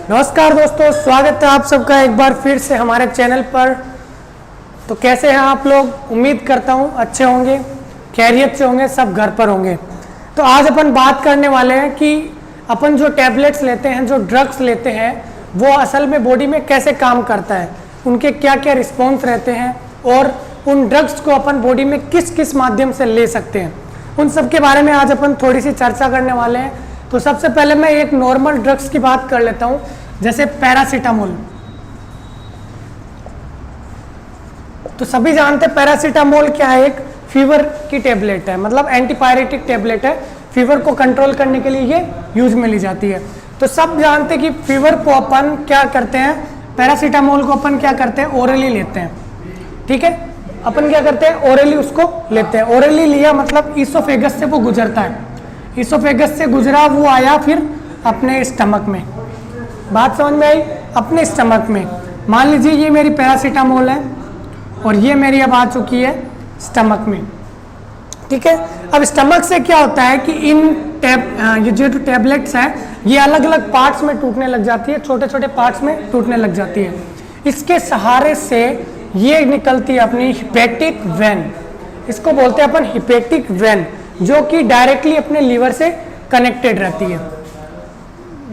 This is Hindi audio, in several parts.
नमस्कार दोस्तों, स्वागत है आप सबका एक बार फिर से हमारे चैनल पर। तो कैसे हैं आप लोग? उम्मीद करता हूं अच्छे होंगे, खैरियत से होंगे, सब घर पर होंगे। तो आज अपन बात करने वाले हैं कि अपन जो टैबलेट्स लेते हैं, जो ड्रग्स लेते हैं, वो असल में बॉडी में कैसे काम करता है, उनके क्या क्या रिस्पॉन्स रहते हैं और उन ड्रग्स को अपन बॉडी में किस किस माध्यम से ले सकते हैं, उन सब के बारे में आज अपन थोड़ी सी चर्चा करने वाले हैं। तो सबसे पहले मैं एक नॉर्मल ड्रग्स की बात कर लेता हूं, जैसे पैरासीटामोल। तो सभी जानते हैं पैरासीटामोल क्या है, एक फीवर की टेबलेट है, मतलब एंटीपायरेटिक टेबलेट है। फीवर को कंट्रोल करने के लिए ये यूज में ली जाती है। तो सब जानते हैं कि फीवर को अपन क्या करते हैं, पैरासीटामोल को अपन क्या करते हैं, ओरली लेते हैं। ठीक है, अपन क्या करते हैं, ओरली उसको लेते हैं। ओरली लिया मतलब ईसोफेगस से वो गुजरता है, ईसोफेगस से गुजरा, वो आया फिर अपने स्टमक में। बात समझ में आई? अपने स्टमक में। मान लीजिए ये मेरी पैरासीटामोल है और ये मेरी अब आ चुकी है स्टमक में। ठीक है, अब स्टमक से क्या होता है कि ये जो टैबलेट्स हैं ये अलग अलग पार्ट्स में टूटने लग जाती है, छोटे छोटे पार्ट्स में टूटने लग जाती है। इसके सहारे से ये निकलती है अपनी हिपैटिक वेन, इसको बोलते हैं अपन हिपैटिक वेन, जो कि डायरेक्टली अपने लीवर से कनेक्टेड रहती है।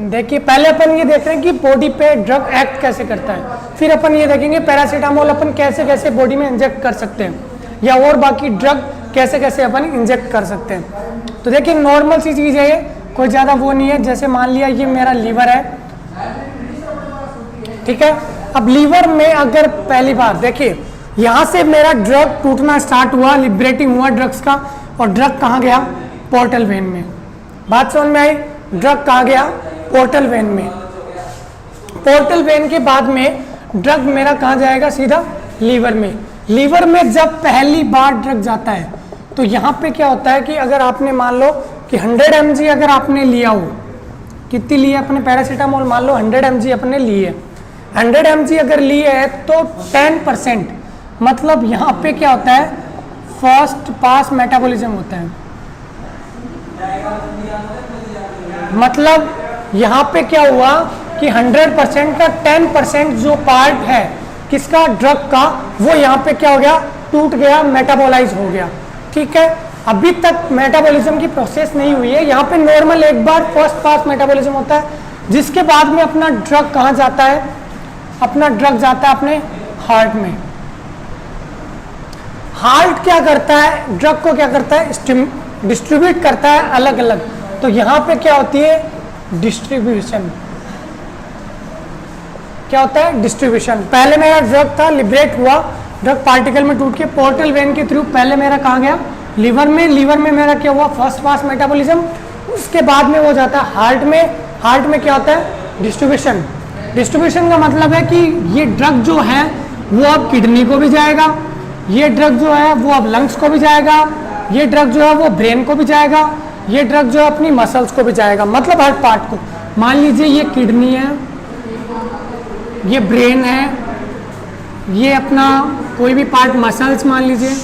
देखिए, पहले अपन ये देख रहे हैं कि बॉडी पे ड्रग एक्ट कैसे करता है, फिर अपन ये देखेंगे पैरासीटामोल अपन कैसे कैसे बॉडी में इंजेक्ट कर सकते हैं, या और बाकी ड्रग कैसे कैसे अपन इंजेक्ट कर सकते हैं। तो देखिए, नॉर्मल सी चीज़ है ये, कोई ज़्यादा वो नहीं है। जैसे मान लिया ये मेरा लीवर है, ठीक है। अब लीवर में अगर पहली बार देखिए, यहाँ से मेरा ड्रग टूटना स्टार्ट हुआ, लिबरेटिंग हुआ ड्रग्स का, और ड्रग कहाँ गया, पोर्टल वेन में। बात समझ में आई? ड्रग कहाँ गया, पोर्टल वेन में। पोर्टल वेन के बाद में ड्रग मेरा कहाँ जाएगा, सीधा लीवर में। लीवर में जब पहली बार ड्रग जाता है तो यहाँ पे क्या होता है कि अगर आपने मान लो कि 100 mg अगर आपने लिया हो, कितनी ली है अपने पैरासीटामोल, मान लो 100 mg अपने ली है, 100 mg अगर ली है तो 10%, मतलब यहाँ पे क्या होता है, फर्स्ट पास मेटाबॉलिज्म होता है। मतलब यहाँ पे क्या हुआ कि 100% का 10% जो पार्ट है किसका, ड्रग का, वो यहाँ पे क्या हो गया, टूट गया, मेटाबोलाइज हो गया। ठीक है, अभी तक मेटाबॉलिज्म की प्रोसेस नहीं हुई है। यहाँ पे नॉर्मल एक बार फर्स्ट पास मेटाबॉलिज्म होता है, जिसके बाद में अपना ड्रग कहाँ जाता है, अपना ड्रग जाता है अपने हार्ट में। हार्ट क्या करता है, ड्रग को क्या करता है, डिस्ट्रीब्यूट करता है अलग अलग। तो यहाँ पे क्या होती है, डिस्ट्रीब्यूशन। क्या होता है, डिस्ट्रीब्यूशन। पहले मेरा ड्रग था, लिबरेट हुआ, ड्रग पार्टिकल में टूट के पोर्टल वेन के थ्रू पहले मेरा कहाँ गया, लीवर में। लीवर में मेरा क्या हुआ, फर्स्ट पास मेटाबॉलिज्म। उसके बाद में वो जाता है हार्ट में। हार्ट में क्या होता है, डिस्ट्रीब्यूशन। डिस्ट्रीब्यूशन का मतलब है कि ये ड्रग जो है वो अब किडनी को भी जाएगा, ये ड्रग जो है वो अब लंग्स को भी जाएगा, ये ड्रग जो है वो ब्रेन को भी जाएगा, ये ड्रग जो है अपनी मसल्स को भी जाएगा, मतलब हर पार्ट को। मान लीजिए ये किडनी है, ये ब्रेन है, ये अपना कोई भी पार्ट मसल्स मान लीजिए,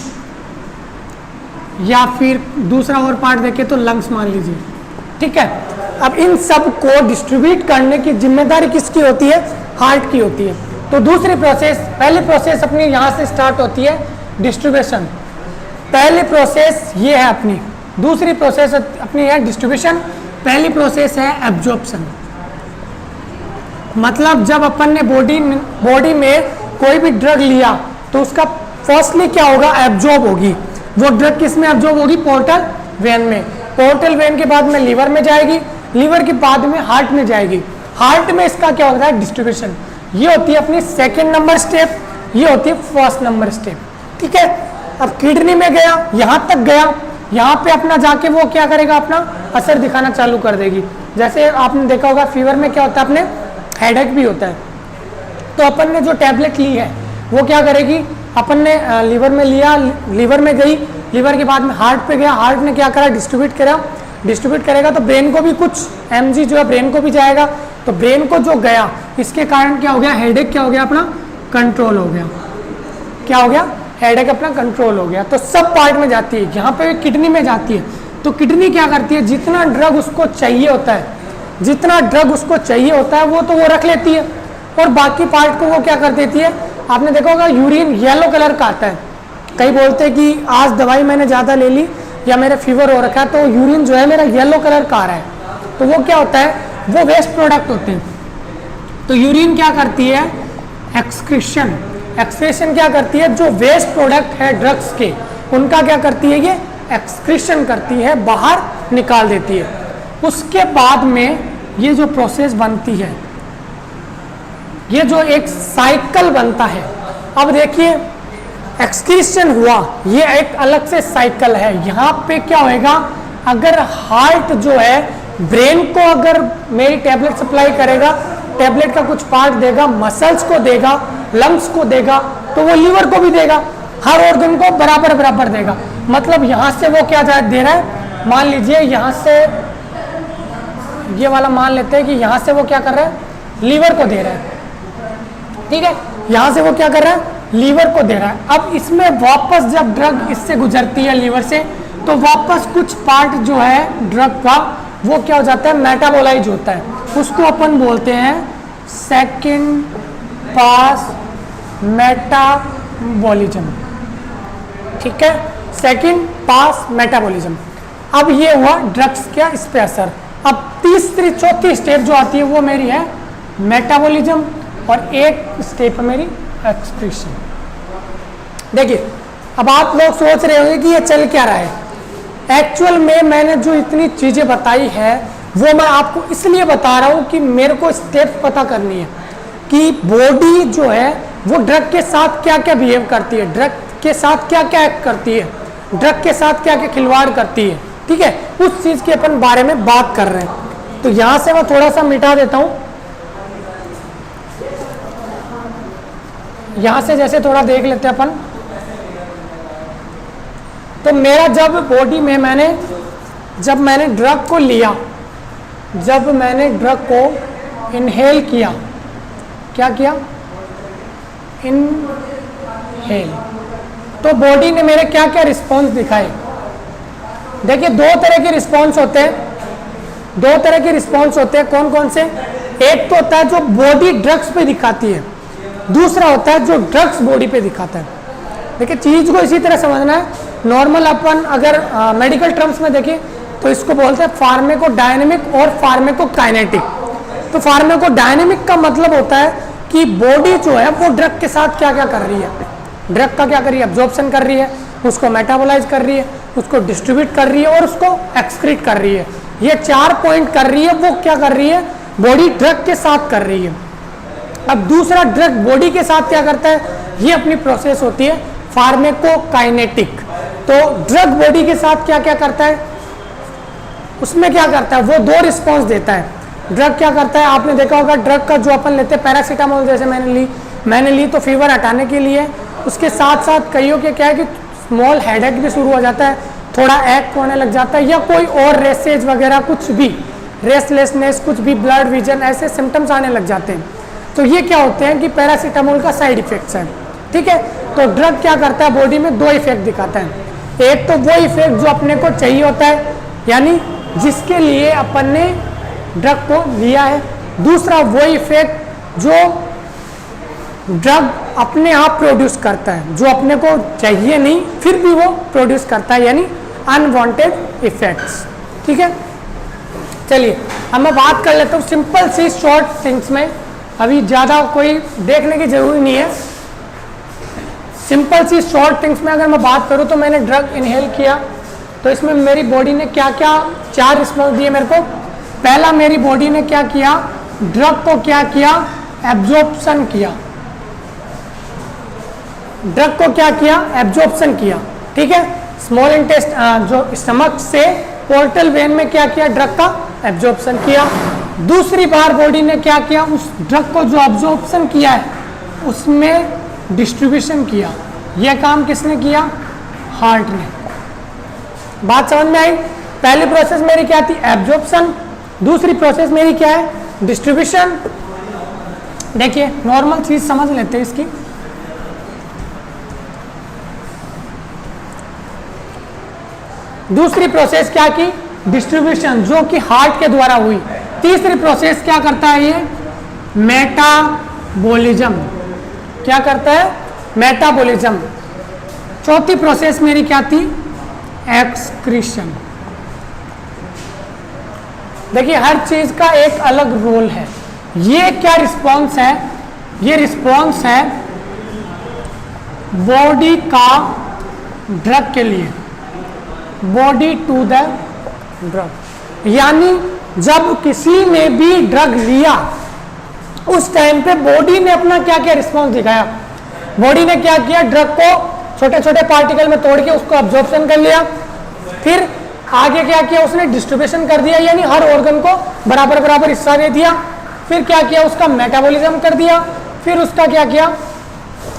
या फिर दूसरा और पार्ट देखें तो लंग्स मान लीजिए। ठीक है, अब इन सब को डिस्ट्रीब्यूट करने की जिम्मेदारी किसकी होती है, हार्ट की होती है। तो दूसरी प्रोसेस, पहली प्रोसेस अपनी यहाँ से स्टार्ट होती है, डिस्ट्रीब्यूशन। पहली प्रोसेस ये है अपनी, दूसरी प्रोसेस अपनी है डिस्ट्रीब्यूशन, पहली प्रोसेस है एब्जॉर्प्शन। मतलब जब अपन ने बॉडी में कोई भी ड्रग लिया तो उसका फर्स्टली क्या होगा, एब्जॉर्ब होगी। वो ड्रग किस में एब्जॉर्ब होगी, पोर्टल वेन में। पोर्टल वेन के बाद में लीवर में जाएगी, लीवर के बाद में हार्ट में जाएगी। हार्ट में इसका क्या होता है, डिस्ट्रीब्यूशन। ये होती है अपनी सेकेंड नंबर स्टेप, ये होती है फर्स्ट नंबर स्टेप। ठीक है, अब किडनी में गया, यहाँ तक गया, यहाँ पे अपना जाके वो क्या करेगा, अपना असर दिखाना चालू कर देगी। जैसे आपने देखा होगा फीवर में क्या होता है, अपने हेडेक भी होता है। तो अपन ने जो टैबलेट ली है वो क्या करेगी, अपन ने लीवर में लिया, लीवर में गई, लीवर के बाद में हार्ट पे गया, हार्ट ने क्या करा, डिस्ट्रीब्यूट करा, डिस्ट्रीब्यूट करेगा तो ब्रेन को भी कुछ mg जो है ब्रेन को भी जाएगा। तो ब्रेन को जो गया, इसके कारण क्या हो गया, हेडेक क्या हो गया, अपना कंट्रोल हो गया। क्या हो गया, हेडेक अपना कंट्रोल हो गया। तो सब पार्ट में जाती है, यहाँ पे किडनी में जाती है। तो किडनी क्या करती है, जितना ड्रग उसको चाहिए होता है जितना ड्रग उसको चाहिए होता है वो तो वो रख लेती है, और बाकी पार्ट को वो क्या कर देती है। आपने देखा होगा यूरिन येलो कलर का आता है, कई बोलते हैं कि आज दवाई मैंने ज़्यादा ले ली या मेरा फीवर हो रखा है तो यूरिन जो है मेरा येलो कलर का आ रहा है, तो वो क्या होता है, वो वेस्ट प्रोडक्ट होते हैं। तो यूरिन क्या करती है, एक्सक्रीशन, एक्सक्रीशन क्या करती है, जो वेस्ट प्रोडक्ट है ड्रग्स के उनका क्या करती है, ये एक्सक्रीशन करती है, बाहर निकाल देती है। उसके बाद में ये जो प्रोसेस बनती है, ये जो एक साइकिल बनता है। अब देखिए एक्सक्रीशन हुआ, ये एक अलग से साइकिल है। यहाँ पे क्या होएगा, अगर हार्ट जो है ब्रेन को अगर मेरी टैबलेट सप्लाई करेगा, टैबलेट का कुछ पार्ट देगा, मसल्स को देगा, लंग्स को देगा, तो वो लीवर को भी देगा, हर ऑर्गन को बराबर बराबर देगा। मतलब यहाँ से वो क्या दे रहा है, मान लीजिए यहाँ से ये वाला मान लेते हैं कि यहाँ से वो क्या कर रहा है, लीवर को दे रहा है, ठीक है, यहाँ से वो क्या कर रहा है, लीवर को दे रहा है। अब इसमें वापस जब ड्रग इससे गुजरती है लीवर से, तो वापस कुछ पार्ट जो है ड्रग का वो क्या हो जाता है, मेटाबोलाइज होता है, उसको अपन बोलते हैं सेकंड पास मेटाबॉलिज्म, ठीक है, सेकंड पास मेटाबॉलिज्म। अब ये हुआ ड्रग्स क्या इस पे असर। अब तीसरी चौथी स्टेप जो आती है वो मेरी है मेटाबॉलिज्म, और एक स्टेप है मेरी एक्सक्रीशन। देखिए अब आप लोग सोच रहे होंगे कि ये चल क्या रहा है। एक्चुअल में मैंने जो इतनी चीज़ें बताई है वो मैं आपको इसलिए बता रहा हूँ कि मेरे को स्टेप पता करनी है कि बॉडी जो है वो ड्रग के साथ क्या क्या बिहेव करती है, ड्रग के साथ क्या क्या एक्ट करती है, ड्रग के साथ क्या क्या खिलवाड़ करती है, ठीक है, उस चीज़ के अपन बारे में बात कर रहे हैं। तो यहाँ से मैं थोड़ा सा मिटा देता हूँ, यहाँ से जैसे थोड़ा देख लेते हैं अपन। तो मेरा जब बॉडी में जब मैंने ड्रग को लिया, जब मैंने ड्रग को इनहेल किया, क्या किया, इनहेल, तो बॉडी ने मेरे क्या क्या रिस्पॉन्स दिखाए। देखिए दो तरह के रिस्पॉन्स होते हैं, दो तरह के रिस्पॉन्स होते हैं, कौन कौन से। एक तो होता है जो बॉडी ड्रग्स पे दिखाती है, दूसरा होता है जो ड्रग्स बॉडी पे दिखाता है। देखिए चीज़ को इसी तरह समझना है। नॉर्मल अपन अगर मेडिकल टर्म्स में देखें तो इसको बोलते हैं फार्मेकोडायनेमिक और फार्मेकोकाइनेटिक। तो फार्मेकोडायनेमिक का मतलब होता है कि बॉडी जो है वो ड्रग के साथ क्या क्या कर रही है, ड्रग का क्या कर रही है, एब्जॉर्प्शन कर रही है, उसको मेटाबोलाइज कर रही है, उसको डिस्ट्रीब्यूट कर रही है और उसको एक्सक्रीट कर रही है। ये 4 पॉइंट कर रही है, वो क्या कर रही है, बॉडी ड्रग के साथ कर रही है। अब दूसरा ड्रग बॉडी के साथ क्या करता है, ये अपनी प्रोसेस होती है फार्मेकोकाइनेटिक। तो ड्रग बॉडी के साथ क्या क्या करता है, उसमें क्या करता है, वो दो रिस्पॉन्स देता है। ड्रग क्या करता है, आपने देखा होगा ड्रग का जो अपन लेते हैं पैरासीटामोल, जैसे मैंने ली तो फीवर हटाने के लिए, उसके साथ साथ कईयों के क्या है कि स्मॉल हेडेक भी शुरू हो जाता है, थोड़ा एक्ट होने लग जाता है, या कोई और रेसेज वगैरह कुछ भी, रेस्टलेसनेस, कुछ भी, ब्लड विजन, ऐसे सिम्टम्स आने लग जाते हैं। तो ये क्या होते हैं कि पैरासीटामोल का साइड इफेक्ट्स है, ठीक है। तो ड्रग क्या करता है, बॉडी में दो इफेक्ट दिखाता है। एक तो वो इफेक्ट जो अपने को चाहिए होता है, यानी जिसके लिए अपन ने ड्रग को लिया है। दूसरा वो इफेक्ट जो ड्रग अपने आप प्रोड्यूस करता है, जो अपने को चाहिए नहीं फिर भी वो प्रोड्यूस करता है, यानी अनवांटेड इफेक्ट्स, ठीक है। चलिए अब मैं बात कर लेता हूँ सिंपल सी शॉर्ट थिंग्स में, अभी ज़्यादा कोई देखने की जरूरी नहीं है। सिंपल सी शॉर्ट थिंग्स में अगर मैं बात करूँ तो मैंने ड्रग इनहेल किया, तो इसमें मेरी बॉडी ने क्या क्या 4 रिस्पॉन्स दिए मेरे को। पहला, मेरी बॉडी ने क्या किया, ड्रग को क्या किया, एब्जॉर्प्शन किया, ड्रग को क्या किया, एब्जॉर्प्शन किया, ठीक है। स्मॉल इंटेस्ट जो स्टमक से पोर्टल वेन में क्या किया, ड्रग का एब्जॉर्प्शन किया। दूसरी बार बॉडी ने क्या किया, उस ड्रग को जो एब्जॉर्प्शन किया है उसमें डिस्ट्रीब्यूशन किया। यह काम किसने किया, हार्ट ने। बात समझ में आई। पहली प्रोसेस मेरी क्या थी, एब्जॉर्प्शन, दूसरी प्रोसेस मेरी क्या है, डिस्ट्रीब्यूशन। देखिए नॉर्मल चीज समझ लेते हैं इसकी। दूसरी प्रोसेस क्या की, डिस्ट्रीब्यूशन, जो कि हार्ट के द्वारा हुई। तीसरी प्रोसेस क्या करता है ये, मेटाबॉलिज्म। क्या करता है, मेटाबॉलिज्म। चौथी प्रोसेस मेरी क्या थी, एक्सक्रीशन। देखिए हर चीज का एक अलग रोल है। ये क्या रिस्पॉन्स है, ये रिस्पॉन्स है बॉडी का ड्रग के लिए, बॉडी टू द ड्रग। यानी जब किसी ने भी ड्रग लिया उस टाइम पे बॉडी ने अपना क्या क्या रिस्पॉन्स दिखाया। बॉडी ने क्या किया, ड्रग को छोटे छोटे पार्टिकल में तोड़ के उसको अब्जॉर्प्शन कर लिया, फिर आगे क्या किया उसने, डिस्ट्रीब्यूशन कर दिया, यानी हर ऑर्गन को बराबर बराबर हिस्सा दे दिया। फिर क्या किया, उसका मेटाबॉलिज्म कर दिया। फिर उसका क्या किया,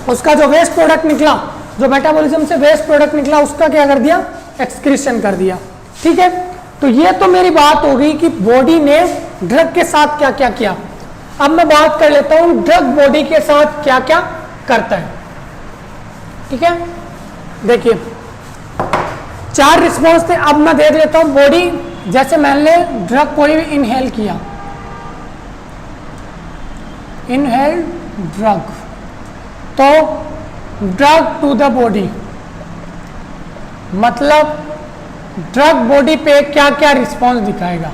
उसका जो वेस्ट प्रोडक्ट निकला, जो मेटाबॉलिज्म से वेस्ट प्रोडक्ट निकला, उसका क्या कर दिया, एक्सक्रीशन कर दिया। ठीक है, तो ये तो मेरी बात हो गई कि बॉडी ने ड्रग के साथ क्या क्या किया। अब मैं बात कर लेता हूं ड्रग बॉडी के साथ क्या क्या करता है। ठीक है, देखिए 4 रिस्पॉन्स थे। अब मैं देख लेता हूं बॉडी, जैसे मैंने ड्रग कोई भी इनहेल किया, इनहेल ड्रग, तो ड्रग टू द बॉडी, मतलब ड्रग बॉडी पे क्या क्या रिस्पॉन्स दिखाएगा।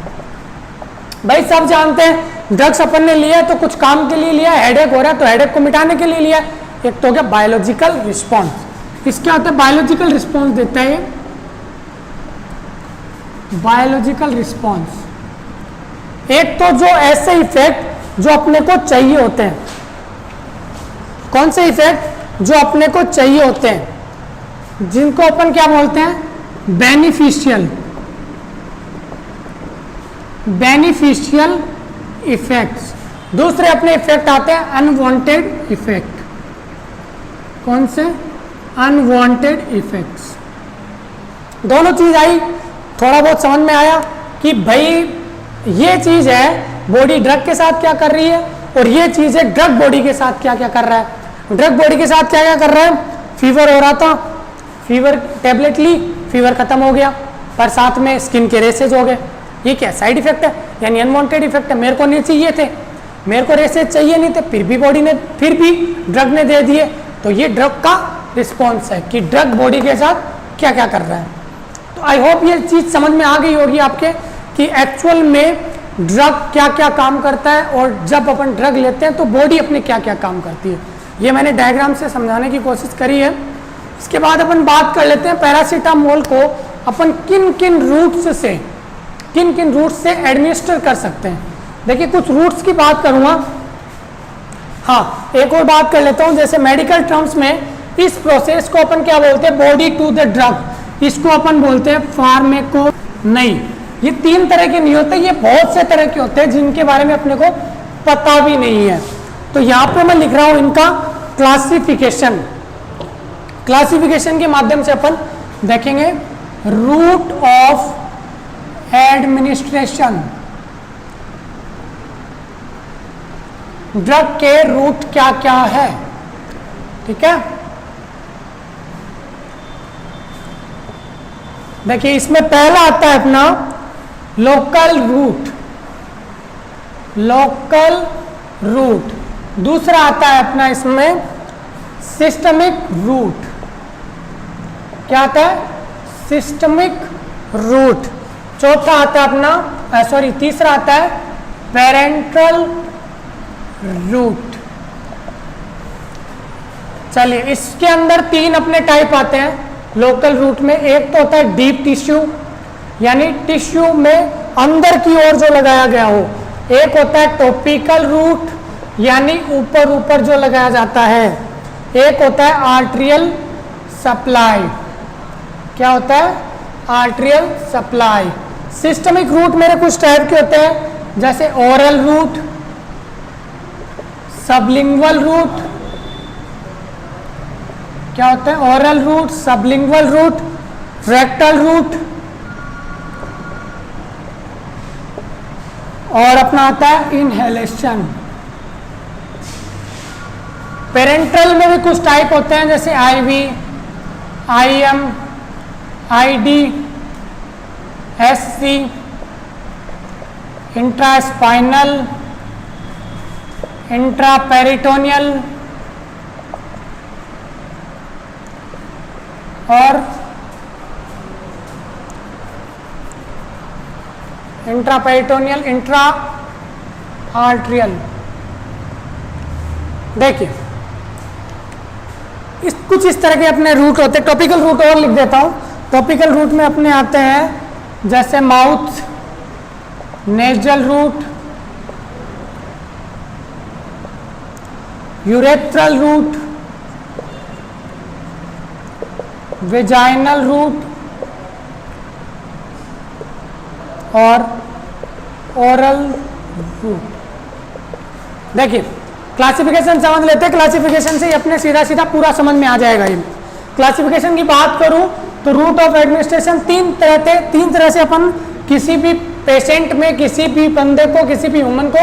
भाई सब जानते हैं ड्रग्स अपन ने लिया है तो कुछ काम के लिए लिया है, हेडेक हो रहा है तो हेडेक को मिटाने के लिए लिया है। एक तो हो गया बायोलॉजिकल रिस्पॉन्स, इसके होता है बायोलॉजिकल रिस्पॉन्स देता है, बायोलॉजिकल रिस्पॉन्स। एक तो जो ऐसे इफेक्ट जो अपने को चाहिए होते हैं, कौन से इफेक्ट जो अपने को चाहिए होते हैं, जिनको अपन क्या बोलते हैं, बेनिफिशियल, बेनिफिशियल इफेक्ट्स। दूसरे अपने इफेक्ट आते हैं अनवांटेड इफेक्ट। कौन से, अनवांटेड इफेक्ट्स। दोनों चीज आई, थोड़ा बहुत समझ में आया कि भाई ये चीज है बॉडी ड्रग के साथ क्या कर रही है, और ये चीज है ड्रग बॉडी के साथ क्या क्या कर रहा है। ड्रग बॉडी के साथ क्या क्या कर रहा है, फीवर हो रहा था, फीवर टेबलेट ली, फीवर खत्म हो गया, पर साथ में स्किन के रेसेज हो गए। ये क्या साइड इफेक्ट है, यानी अनवांटेड इफेक्ट है। मेरे को नहीं चाहिए थे, मेरे को रेसेज चाहिए नहीं थे, फिर भी बॉडी ने, फिर भी ड्रग ने दे दिए। तो ये ड्रग का रिस्पॉन्स है कि ड्रग बॉडी के साथ क्या क्या कर रहा है। तो आई होप ये चीज समझ में आ गई होगी आपके कि एक्चुअल में ड्रग क्या क्या काम करता है, और जब अपन ड्रग लेते हैं तो बॉडी अपने क्या क्या काम करती है। ये मैंने डायग्राम से समझाने की कोशिश करी है। इसके बाद अपन बात कर लेते हैं पैरासीटामोल को अपन किन किन रूट्स से, किन किन रूट्स से एडमिनिस्टर कर सकते हैं। देखिए कुछ रूट्स की बात करूंगा। हाँ, एक और बात कर लेता हूं, जैसे मेडिकल टर्म्स में इस प्रोसेस को अपन क्या बोलते हैं, बॉडी टू द ड्रग, इसको अपन बोलते हैं फार्मेको। नहीं, ये 3 तरह के नहीं होते, ये बहुत से तरह के होते हैं जिनके बारे में अपने को पता भी नहीं है। तो यहाँ पे मैं लिख रहा हूं इनका क्लासिफिकेशन। क्लासिफिकेशन के माध्यम से अपन देखेंगे रूट ऑफ एडमिनिस्ट्रेशन, ड्रग के रूट क्या क्या है। ठीक है, देखिए इसमें पहला आता है अपना लोकल रूट, लोकल रूट। दूसरा आता है अपना इसमें सिस्टमिक रूट। क्या आता है, सिस्टमिक रूट। चौथा आता है अपना तीसरा आता है पेरेंट्रल रूट। चलिए इसके अंदर 3 अपने टाइप आते हैं लोकल रूट में। एक तो होता है डीप टिश्यू, यानी टिश्यू में अंदर की ओर जो लगाया गया हो। एक होता है टॉपिकल रूट, यानी ऊपर ऊपर जो लगाया जाता है। एक होता है आर्टरियल सप्लाई। क्या होता है, आर्टरियल सप्लाई। सिस्टमिक रूट मेरे कुछ टाइप के होते हैं, जैसे ओरल रूट, सबलिंगुअल रूट। क्या होता है, oral route, sublingual route, rectal route, और अपना आता है इनहेलेशन। पेरेंट्रल में भी कुछ टाइप होते हैं, जैसे IV, IM, ID, SC, intraspinal, intraperitoneal और इंट्रापेरिटोनियल, इंट्रा आर्ट्रियल। देखिए कुछ इस तरह के अपने रूट होते हैं। टॉपिकल रूट और लिख देता हूं। टॉपिकल रूट में अपने आते हैं जैसे mouth, nasal route, urethral route, vaginal route और ओरल रूट। देखिए क्लासिफिकेशन समझ लेते हैं। क्लासिफिकेशन से ही अपने सीधा सीधा पूरा समझ में आ जाएगा। ये क्लासिफिकेशन की बात करूं तो रूट ऑफ एडमिनिस्ट्रेशन तीन तरह से अपन किसी भी पेशेंट में, किसी भी बंदे को, किसी भी ह्यूमन को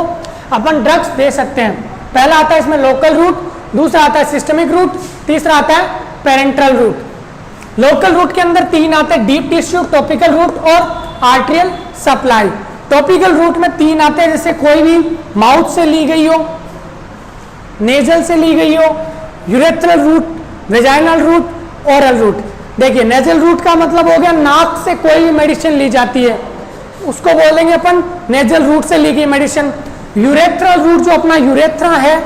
अपन ड्रग्स दे सकते हैं। पहला आता है इसमें लोकल रूट, दूसरा आता है सिस्टमिक रूट, तीसरा आता है पेरेंट्रल रूट। लोकल रूट के अंदर तीन आते हैं, डीप टिश्यू, टॉपिकल रूट और आर्टेरियल सप्लाई। टॉपिकल रूट में तीन आते हैं, जैसे कोई भी माउथ से ली गई हो, नेजल से ली गई हो, urethral route, vaginal route, oral route. देखिए नेजल रूट का मतलब हो गया नाक से कोई भी मेडिसिन ली जाती है, उसको बोलेंगे अपन नेजल रूट से ली गई मेडिसिन। यूरेथ्रल रूट जो अपना यूरेथ्रा है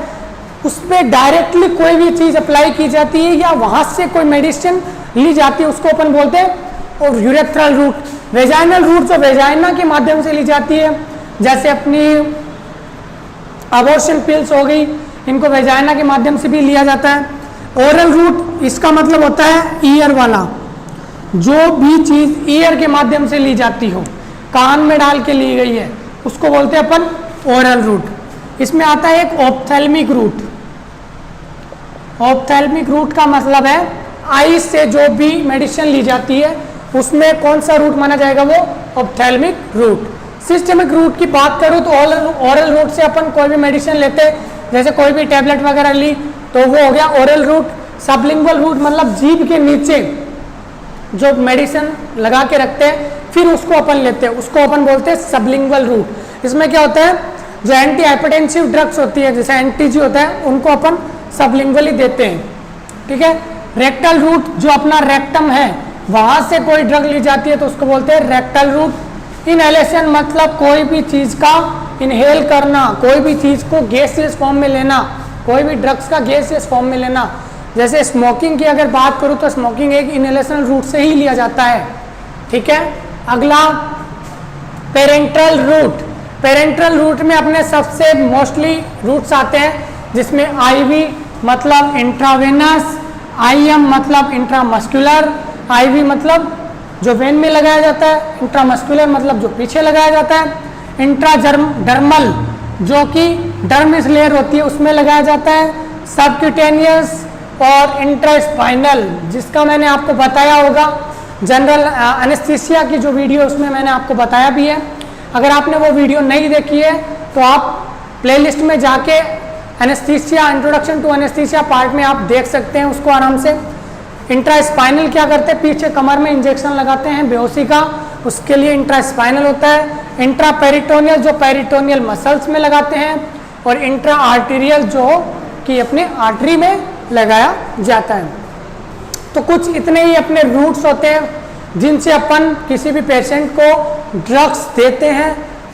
उस पर डायरेक्टली कोई भी चीज अप्लाई की जाती है या वहां से कोई मेडिसिन ली जाती है, उसको अपन बोलते हैं और यूरेथ्रल रूट। वेजाइनल रूट जो वेजाइना के माध्यम से ली जाती है, जैसे अपनी अबॉर्शन पिल्स हो गई, इनको वेजाइना के माध्यम से भी लिया जाता है। ओरल रूट इसका मतलब होता है ईयर वाला, जो भी चीज ईयर के माध्यम से ली जाती हो, कान में डाल के ली गई है, उसको बोलते हैं अपन ओरल रूट। इसमें आता है एक ऑप्थेल्मिक रूट। ऑप्थेल्मिक रूट का मतलब है आई से जो भी मेडिसिन ली जाती है उसमें कौन सा रूट माना जाएगा, वो ऑप्थेल्मिक रूट। सिस्टमिक रूट की बात करूं तो ओरल रूट से अपन कोई भी मेडिसिन लेते, जैसे कोई भी टैबलेट वगैरह ली तो वो हो गया ओरल रूट। सबलिंगुअल रूट मतलब जीभ के नीचे जो मेडिसिन लगा के रखते हैं फिर उसको अपन लेते हैं, उसको अपन बोलते हैं सबलिंगुअल रूट। इसमें क्या होता है, जो एंटी हाइपरटेंसिव ड्रग्स होती है जैसे एंटीजी होता है उनको अपन सबलिंगुअली देते हैं, ठीक है। रेक्टल रूट जो अपना रेक्टम है वहां से कोई ड्रग ली जाती है तो उसको बोलते हैं रेक्टल रूट। इनहेलेशन मतलब कोई भी चीज का इनहेल करना, कोई भी चीज को गैसियस फॉर्म में लेना, कोई भी ड्रग्स का गैसियस फॉर्म में लेना। जैसे स्मोकिंग की अगर बात करूं तो स्मोकिंग एक इनहेलेशन रूट से ही लिया जाता है, ठीक है। अगला पेरेंट्रल रूट। पेरेंट्रल रूट में अपने सबसे मोस्टली रूट्स आते हैं जिसमें आईवी मतलब इंट्रावेनस, आईएम मतलब इंट्रामस्कुलर, आईवी मतलब जो वेन में लगाया जाता है, इंट्रामस्कुलर मतलब जो पीछे लगाया जाता है, इंट्राडर्मल जो कि डर्मिस लेयर होती है उसमें लगाया जाता है, सबक्यूटेनियस और इंट्रास्पाइनल जिसका मैंने आपको बताया होगा जनरल एनेस्थीसिया की जो वीडियो उसमें मैंने आपको बताया भी है। अगर आपने वो वीडियो नहीं देखी है तो आप प्लेलिस्ट में जाके anaesthesia, introduction to anaesthesia part में आप देख सकते हैं उसको आराम से। इंट्रास्पाइनल क्या करते हैं, पीछे कमर में इंजेक्शन लगाते हैं बेहोशी का, उसके लिए इंट्रास्पाइनल होता है। इंट्रापेरिटोनियल जो पेरिटोनियल मसल्स में लगाते हैं और इंट्रा आर्टेरियल जो कि अपने आर्टरी में लगाया जाता है। तो कुछ इतने ही अपने रूट्स होते हैं जिनसे अपन किसी भी पेशेंट को ड्रग्स देते हैं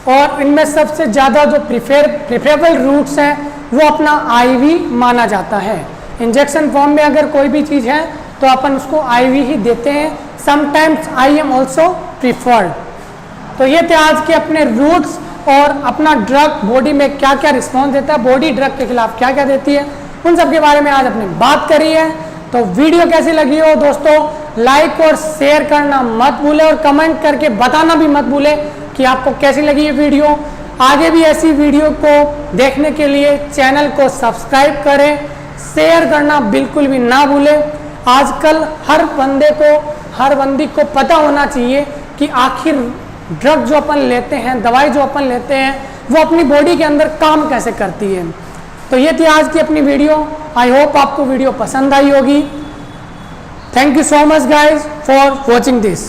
और इनमें सबसे ज़्यादा जो प्रिफरेबल रूट्स हैं वो अपना आईवी माना जाता है। इंजेक्शन फॉर्म में अगर कोई भी चीज़ है तो अपन उसको आईवी ही देते हैं, sometimes I am also preferred. तो ये थे आज के अपने रूट्स और अपना ड्रग बॉडी में क्या क्या रिस्पॉन्स देता है, बॉडी ड्रग के खिलाफ क्या क्या देती है, उन सब के बारे में आज अपने बात करी है। तो वीडियो कैसी लगी हो दोस्तों, लाइक और शेयर करना मत भूले और कमेंट करके बताना भी मत भूले कि आपको कैसी लगी ये वीडियो। आगे भी ऐसी वीडियो को देखने के लिए चैनल को सब्सक्राइब करें, शेयर करना बिल्कुल भी ना भूलें। आजकल हर बंदे को, हर बंदी को पता होना चाहिए कि आखिर ड्रग जो अपन लेते हैं, दवाई जो अपन लेते हैं, वो अपनी बॉडी के अंदर काम कैसे करती है। तो ये थी आज की अपनी वीडियो। आई होप आपको वीडियो पसंद आई होगी। Thank you so much guys for watching this.